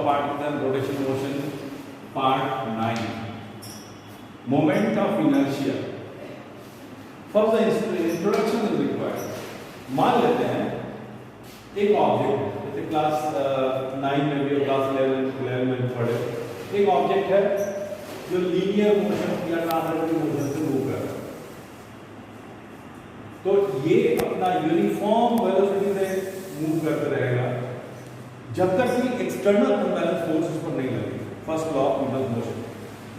part then rotation motion part 9. Moment of inertia. First the introduction is required. मान लेते हैं एक object, जैसे क्लास 9 में भी और क्लास 11 में भी पढ़े, एक ऑब्जेक्ट है जो लीनियर मोशन या ट्रांसलेटरी मोशन से मूव कर रहा है। तो ये अपना यूनिफॉर्म वेलोसिटी से मूव करते रहेगा जब तक कि एक्सटर्नल अनबैलेंस फोर्स उस पर नहीं लगेगी। First law of Newton's motion,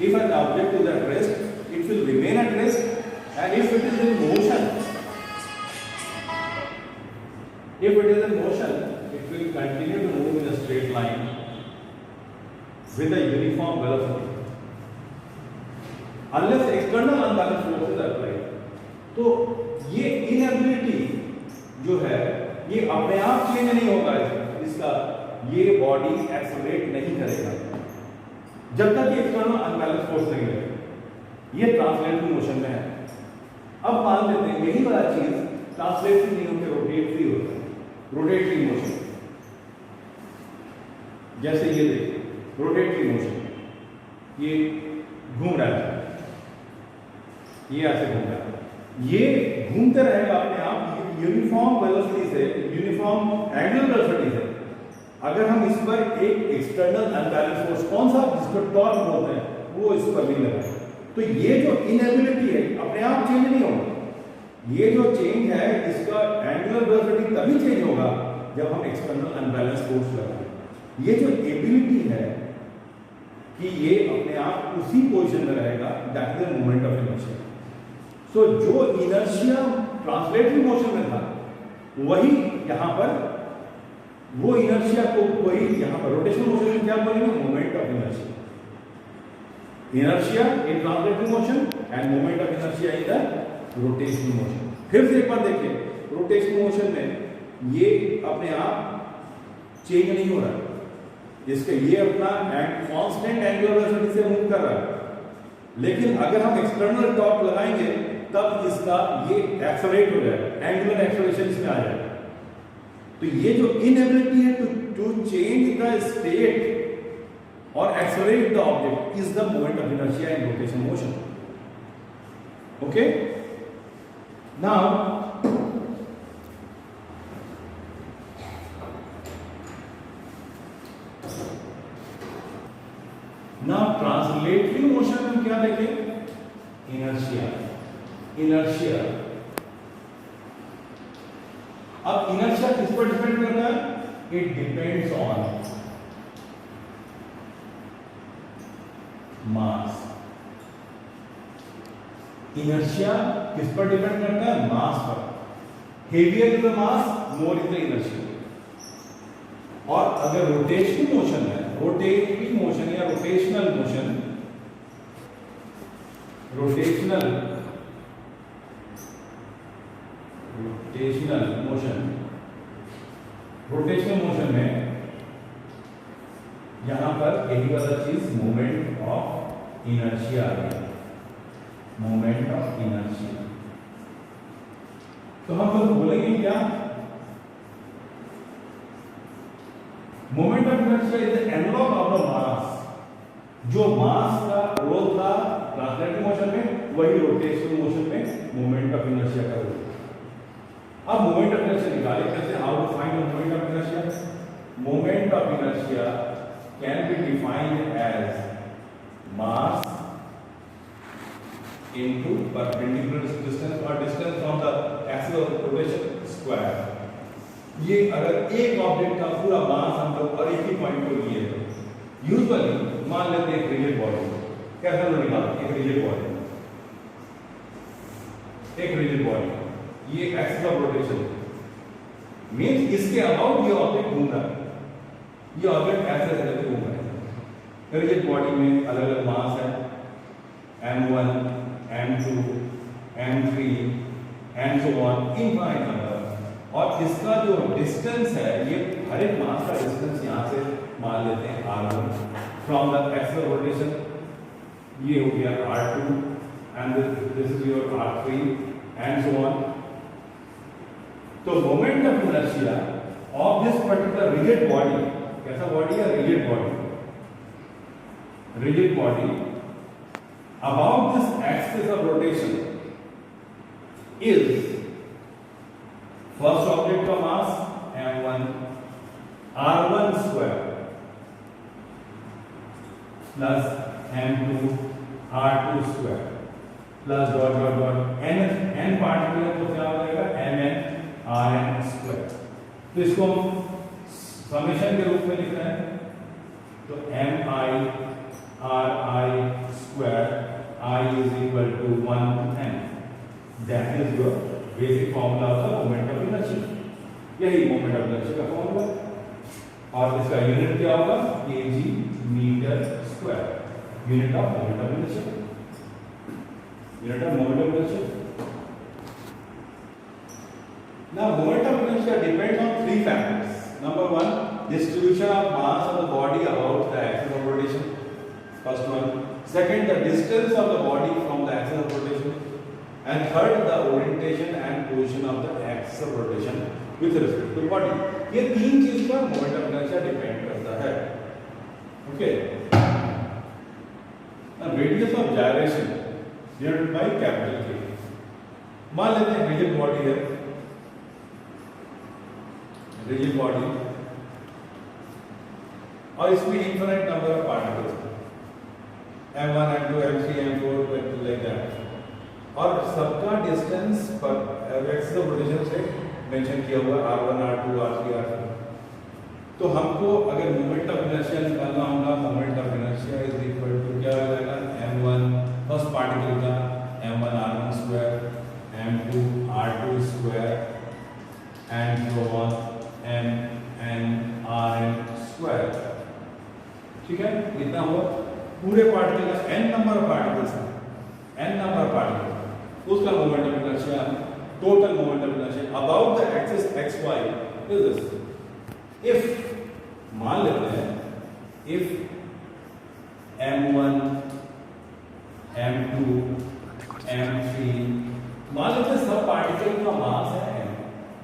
if an object is at rest it will remain at rest and if it is in motion it will continue to move in a straight line with a uniform velocity unless external unbalanced force is applied. तो ये inability जो है ये अपने आप change नहीं होगा, इसका ये बॉडी एक्सेलरेट नहीं करेगा जब तक ये एक्सटर्नल अनबैलेंस फोर्स नहीं लगेगा। ये ट्रांसलेटरी मोशन में है। अब मान लेते हैं यही वाला चीज ट्रांसलेटरी नहीं होकर रोटेटरी होता है, रोटेटरी मोशन। जैसे ये देखिए रोटेटरी मोशन, ये घूम रहा है, ये ऐसे घूम रहा है, ये घूमते रहेगा अपने आप यूनिफॉर्म वेलोसिटी से, यूनिफॉर्म एंगुलर वेलोसिटी से। अगर हम इस पर एक एक्सटर्नल अनबैलेंस फोर्स, कौन सा, जिसको टॉर्क बोलते हैं, वो इस पर नहीं लगा, तो ये जो इनएबिलिटी है अपने आप चेंज नहीं होगा। ये जो चेंज है इसका एंगुलर वेलोसिटी तभी चेंज होगा जब हम एक्सटर्नल अनबैलेंस फोर्स लगाएं। ये जो एबिलिटी है कि ये अपने आप उसी पोजीशन में रहेगा, that is the moment of inertia. So जो इनर्शिया ट्रांसलेटरी मोशन में था वही यहां पर, वो इनर्शिया को कोई यहां पर रोटेशनल मोशन में क्या बोलेंगे, moment of inertia. Inertia in translatory motion end moment of inertia in the rotational motion. फिर से एक बार देखिए, रोटेशनल मोशन में ये अपने आप चेंज नहीं हो रहा है, इसका ये अपना कांस्टेंट एंगुलर वेलोसिटी से मूव कर रहा है। लेकिन अगर हम एक्सटर्नल टॉर्क लगाएंगे तब इसका ये एक्सेलरेट हो जाएगा, एंगुलर एक्सेलरेशन इसमें आ जाएगा। तो ये जो इनएबिलिटी है टू चेंज द स्टेट और accelerate the object is the moment of inertia in rotational motion. Okay, now translatory motion में क्या देखें, इनर्शिया। इनर्शिया, अब इनर्शिया किस पर डिपेंड करता है, it depends on mass. Inertia किस पर डिपेंड करता है, मास पर। Heavier is the mass, more is the inertia. और अगर रोटेशनल मोशन है, रोटेटरी मोशन या rotational motion, rotational motion, rotational motion में यहां पर यही वाला चीज मोमेंट ऑफ इनर्शिया आ गया, मोमेंट ऑफ इनर्शिया। तो हम लोग बोलेंगे क्या, moment of inertia is the analogue of the mass. जो मास का रोल था ट्रांसलेटरी मोशन में, वही रोटेशनल मोशन में मोमेंट ऑफ इनर्शिया का रोल। अब मोमेंट ऑफ इनर्शिया निकाले कैसे, how to find the moment of inertia. Moment of inertia can be defined as mass into perpendicular distance और distance from the axis of rotation square. ये अगर एक object का पूरा मास हम लोग और एक ही पॉइंट को लिए तो यूजुअली मान लेते हैं एक रिजिड बॉडी, कैसे हम निकालते हैं, एक रिजिड बॉडी, ये एक्सिस ऑफ रोटेशन मींस इसके अबाउट ये ऑब्जेक्ट घूम रहा है, ये ऑब्जेक्ट ऐसे ऐसे घूम रहा है। रिजिड बॉडी में अलग अलग मास है, m1, m2, m3 and so on, infinite number. और इसका जो डिस्टेंस है, ये हर एक मास का डिस्टेंस यहां से मान लेते हैं r1 from the axis of rotation, ये हो गया r2 and this is your r3 and so on. तो moment of inertia of this particular rigid body, कैसा बॉडी है, rigid body, rigid body about this axis of rotation is first object का mass m1 r1 square plus m2 r2 square plus dot dot dot n particle तो क्या हो जाएगा mn rn square। तो इसको हम समेशन के रूप में लिख रहे हैं, तो mi ri square I is equal to 1 to n, that is your basic formula of the moment of inertia। यही moment of inertia का फॉर्मूला, और इसका यूनिट क्या होगा kg metre square, unit of moment of inertia, unit of moment of inertia. Now moment of inertia depends on three factors. Number one, distribution of mass of the body about the axis of rotation, first one. Second, the distance of the body from the axis of rotation, and third, the orientation and position of the axis of rotation with respect to the body। ये तीन चीज पर moment of inertia depend करता है। Okay, now radius of gyration denoted by capital K। मान लेते हैं rigid body है, रिजिड बॉडी, और इसमें infinite number of particles m1 m2 m3 m4 like that, और सबका डिस्टेंस पर एक्सिस ऑफ रोटेशन से मेंशन किया हुआ r1 r2 r3 r4। तो हमको अगर मोमेंट ऑफ इनर्शिया निकालना होगा, moment of inertia is equal to क्या हो जाएगा m1 फर्स्ट पार्टिकल का m1 r1 square m2 r2 square and so on mn rn square. ठीक है, इतना हुआ पूरे पार्टिकल का n नंबर ऑफ पार्टिकल्स है, n नंबर ऑफ पार्टिकल, उसका moment of inertia, total moment of inertia about the axis xy is this. If मान लेते हैं इफ m1 m2 m3 मान लेते हैं सब पार्टिकल का मास है m,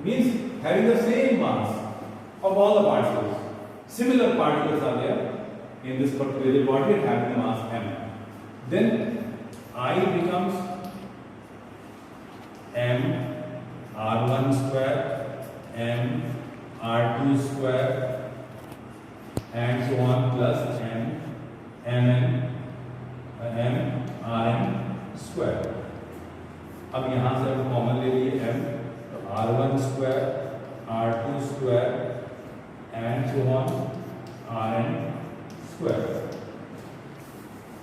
means having the same mass of all the particles, similar particles are there in this particular body and having the mass m, then I becomes m r1 square m r2 square and so on plus m mn m rn square। अब यहां से हम common ले लिए m, तो r1 square r2 square and so on rn square।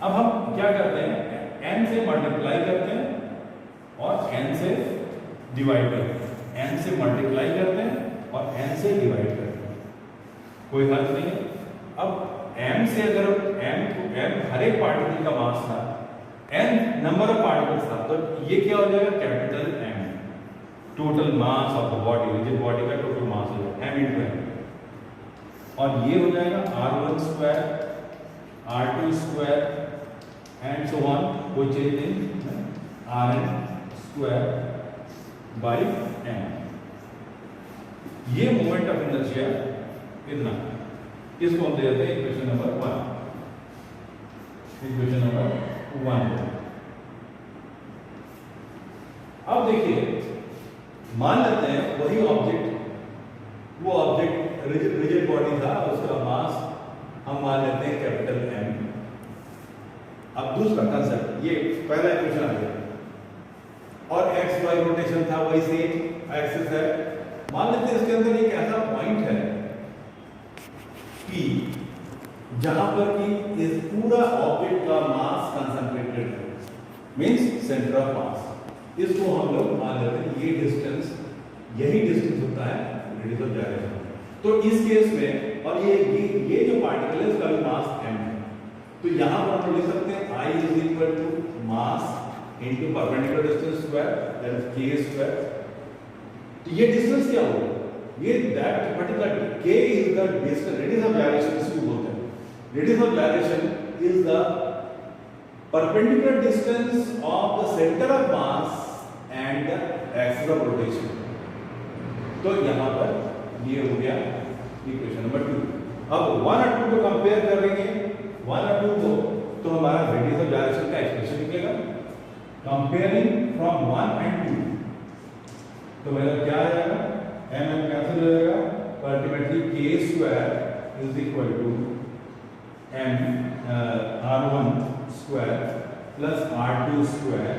अब हम क्या करते हैं, n से मल्टीप्लाई करते हैं और n से डिवाइड करते हैं, n से मल्टीप्लाई करते हैं और n से डिवाइड करते हैं, कोई हर्ज नहीं है। अब m से अगर m हर एक पार्टिकल का मास था, n नंबर ऑफ पार्टिकल्स था, तो ये क्या हो जाएगा capital M, total mass of the body, rigid body का टोटल मास हो जाएगा m into n, और ये हो जाएगा r1 square r2 square and so on which is in rn square bye m। ये मोमेंट ऑफ इनर्शिया इतना, इसको हम देते हैं इक्वेशन नंबर 1, इक्वेशन नंबर 1। अब देखिए, मान लेते हैं वही ऑब्जेक्ट, वो ऑब्जेक्ट रिजिड बॉडी था, उसका मास हम मान लेते हैं कैपिटल M। अब दूसरा कंसेप्ट, ये पहला इक्वेशन आ गया, और एक्स वाई रोटेशन था, वही सेम एक्सिस है। मान लेते हैं इसके अंदर एक ऐसा पॉइंट है कि जहां पर कि इस पूरा ऑब्जेक्ट का मास कंसंट्रेटेड है, मींस सेंटर ऑफ मास। इसको हम लोग मान लेते हैं ये डिस्टेंस, यही डिस्टेंस होता है रेडियस ऑफ gyration। तो इस केस में, और ये जो पार्टिकल है उसका भी मास m है, तो यहां पर हम लिख सकते हैं I is equal to mass into perpendicular distance square, that is k square. तो ये डिस्टेंस क्या होगा, ये that particular k is the distance, radius of gyration इसको बोलते हैं। Radius of gyration is the perpendicular distance of the center of mass and the axis of rotation। तो यहां पर ये हो गया इक्वेशन नंबर 2। अब 1 और 2 को कंपेयर करेंगे, 1 और 2 को तो हमारा रेडियस ऑफ डायरेक्शन का एक्सप्रेशन निकलेगा। कंपेयरिंग फ्रॉम 1 and 2, तो मेरा क्या आ जाएगा, m कैंसिल हो जाएगा, तो ultimately k square is equal to m r1 square plus r2 square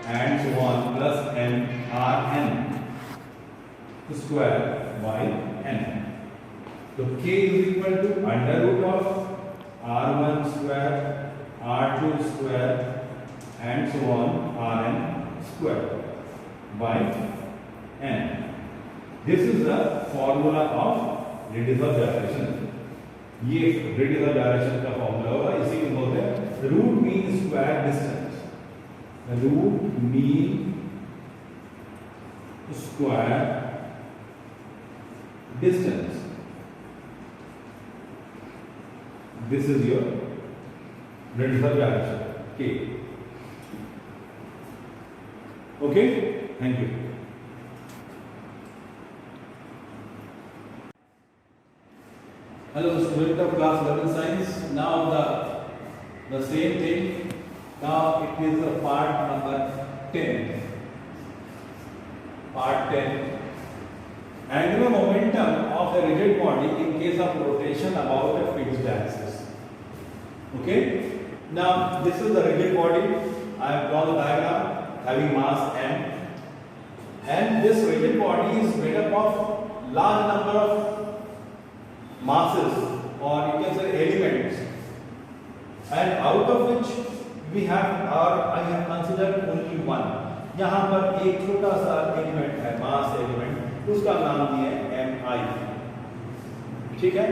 and so on plus m rn square by n। तो k इज इक्वल टू under root of r1 square r2 square and so on rn square by n। This is the formula of radius of direction. ये radius of direction का formula होगा, इसी को बोलते हैं root mean square distance. Root mean square distance, this is your radius of direction k. Okay, thank you. Hello student of class 11 science. Now the same thing, now it is a part number 10. Part 10, angular momentum of a rigid body in case of rotation about a fixed axis. Okay, now this is the rigid body. I have drawn the diagram having mass m, and this rigid body is made up of large number of masses, or you can say elements, and out of which we have, or I have considered only one. यहाँ पर एक छोटा सा element है, मास element, उसका नाम दिया है mi। ठीक है,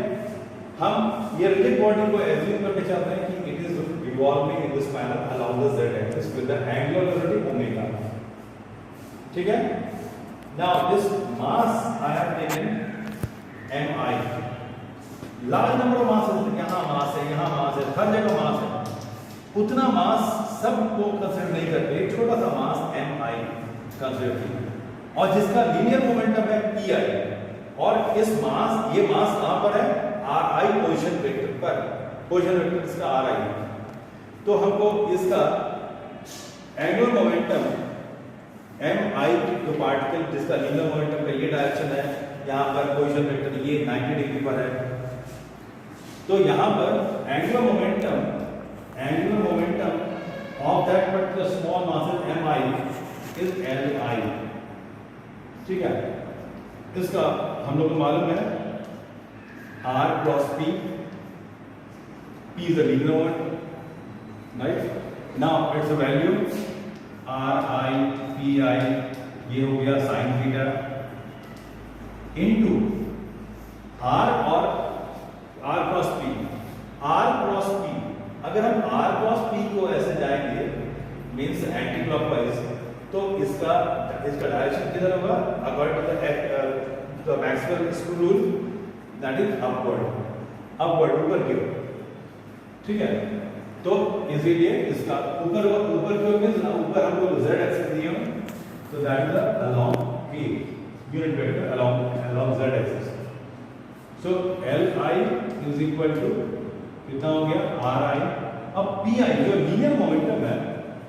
हम ये रिजिड बॉडी को एज्यूम करके चाहते हैं कि it is revolving in this manner along the z axis with the angular velocity omega. ठीक है, now this mass I have taken mi। Large number of mass, यहाँ मास है, यहाँ मास है, हर जगह मास है, उतना मास सबको कंसीडर नहीं करते, एक छोटा सा मास mi कंसीडर किया, और जिसका लीनियर मोमेंटम है pi, और इस मास, ये मास कहां पर है, ri पोजीशन वेक्टर पर, पोजीशन वेक्टर इसका ri है। तो हमको इसका एंगुलर मोमेंटम mi जो पार्टिकल जिसका लीनियर मोमेंटम का ये डायरेक्शन है, यहाँ पर पोजीशन वेक्टर ये 90 डिग्री पर है, तो यहाँ पर angular momentum of that particular small mass mi is li। ठीक है, इसका हम लोग को मालूम है r cross p is the linear moment, right? Now its value ri pi, ये हो गया sin theta into r और r cross p। अगर हम r cross p को ऐसे जाएंगे मींस एंटी क्लॉकवाइज, तो इसका डायरेक्शन किधर होगा, according to the Maxwell screw rule, that is upward ऊपर की ओर। ठीक है, तो इसीलिए इसका ऊपर की ओर मींस ऊपर हमको z एक्सिस दिए हो, तो that is along p unit vector along z axis. So li is equal to कितना हो गया ri। अब pi जो लीनियर मोमेंटम है,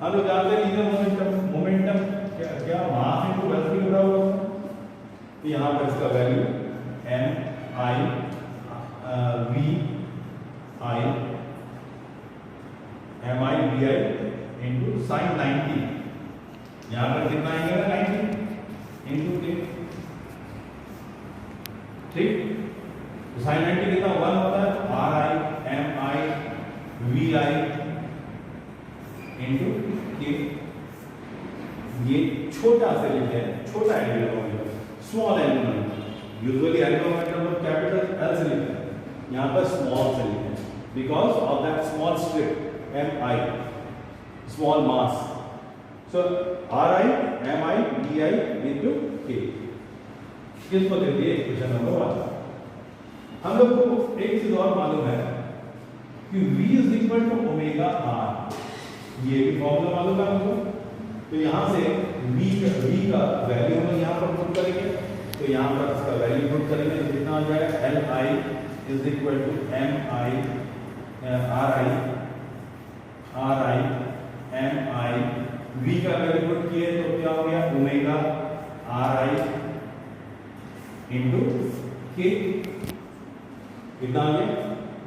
हम लोग जानते हैं लीनियर मोमेंटम क्या मास इनटू वेलोसिटी होता होगा, तो यहाँ पर इसका value mi vi into sin 90, यहाँ पर कितना आएगा 90 इनटू k। ठीक, तो sin 90 कितना 1 होता है, ri mi vi into k। ये छोटा से लिखते हैं, छोटा angular momentum, small angular momentum. Usually angular momentum लोग कैपिटल एल से लिखते हैं, यहाँ पर स्मॉल से लिखते हैं, because of that small strip mi, small mass. So ri mi vi into k। इसको दे दिए क्वेश्चन नंबर 1। हम लोग को एक चीज और मालूम है कि v is equal to omega r, ये भी फॉर्मूला मालूम है हमको। तो यहाँ से v का वैल्यू हम यहाँ पर पुट करेंगे, तो यहाँ पर इसका वैल्यू पुट करेंगे तो कितना आ जाएगा, li is equal to mi ri R I M I, V का वैल्यू पुट किए तो क्या हो गया ओमेगा आर आई इंटू के, कितना आ गया।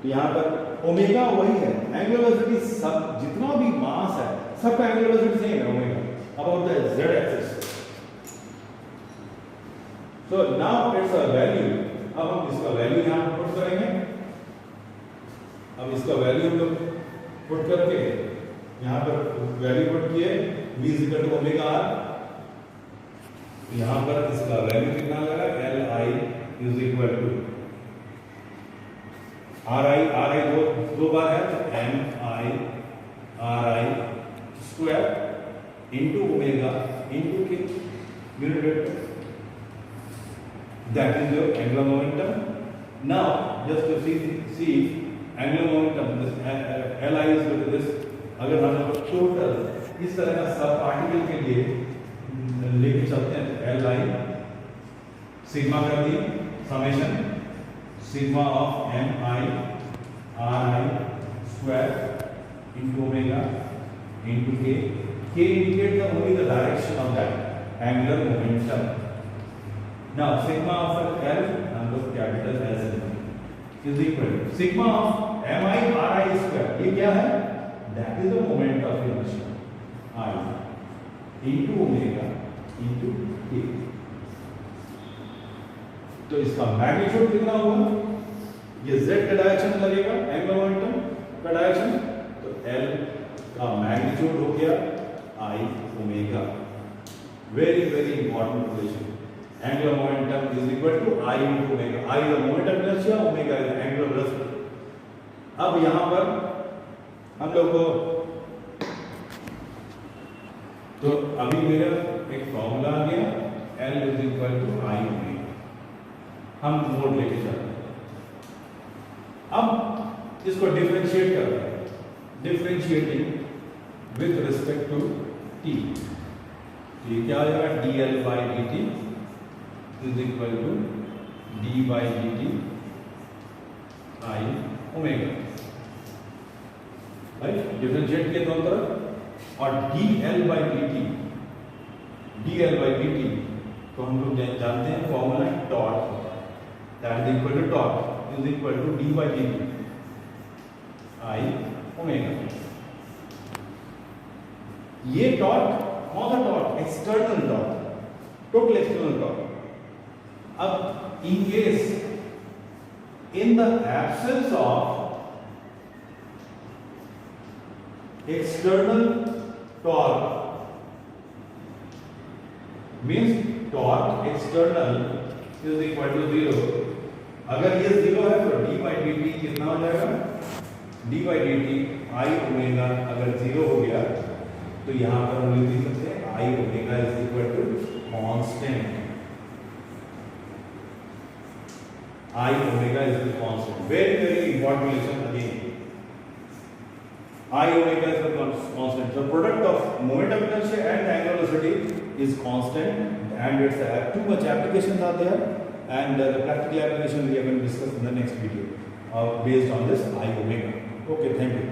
तो यहां पर ओमेगा वही है, एंगुलर वेलोसिटी सब जितना भी मास है सबका एंगुलर वेलोसिटी सेम है omega about the z axis. So now it's a value, अब हम इसका वैल्यू यहां पुट करेंगे। अब इसका वैल्यू हम लोग पुट करके यहां पर वैल्यू पुट किए v equal to omega r, यहां पर इसका वैल्यू कितना लगा L I is equal to R I दो बार है तो M I R I square into omega into K unit vector, that is your angular momentum. Now just to see angular momentum, this Li is equal to this, अगर हम लोग total इस तरह का सब पार्टिकल के लिए लेके चलते हैं Li सिग्मा कर दी summation sigma of M I R I square into omega into K indicate the only the direction of that angular momentum. Now sigma of L हम लोग capital S is equal to sigma of m I r I square, ये क्या है that is the moment of inertia I into omega into k। तो इसका magnitude कितना होगा, ये z का डायरेक्शन लगेगा एंगुलर मोमेंटम का डायरेक्शन, तो L का मैग्नीट्यूड हो गया I omega. Very very important relation, angular momentum is equal to I into omega, I is the momentum inertia, omega is the angular velocity। अब यहां पर हम लोग को तो अभी मेरा एक फॉर्मूला आ गया L is equal to I omega, हम मोड लेके चलते हैं। अब इसको डिफरेंशिएट करते हैं, differentiating with respect to t, ये क्या आ जाएगा dl by dt is equal to d by dt I omega, right, differentiate किए दोनों तरफ। और dl by dt तो हम लोग जानते हैं फॉर्मूला टॉर्क होता है, that is equal to torque is equal to d by dt I omega. ये टॉर्क कौन सा torque, external torque, total external torque. अब in case in the absence of external torque means torque external is equal to 0, अगर ये 0 है तो d by dt कितना हो जाएगा, d by dt I omega अगर 0 हो गया तो यहां पर हम लिख सकते हैं I omega is equal to constant, I omega is the constant, very very important relation again, I omega is the constant, the product of momentum inertia and angular velocity is constant, and it's too much applications are there, and the practical application we are going to discuss in the next video based on this I omega. Okay, thank you.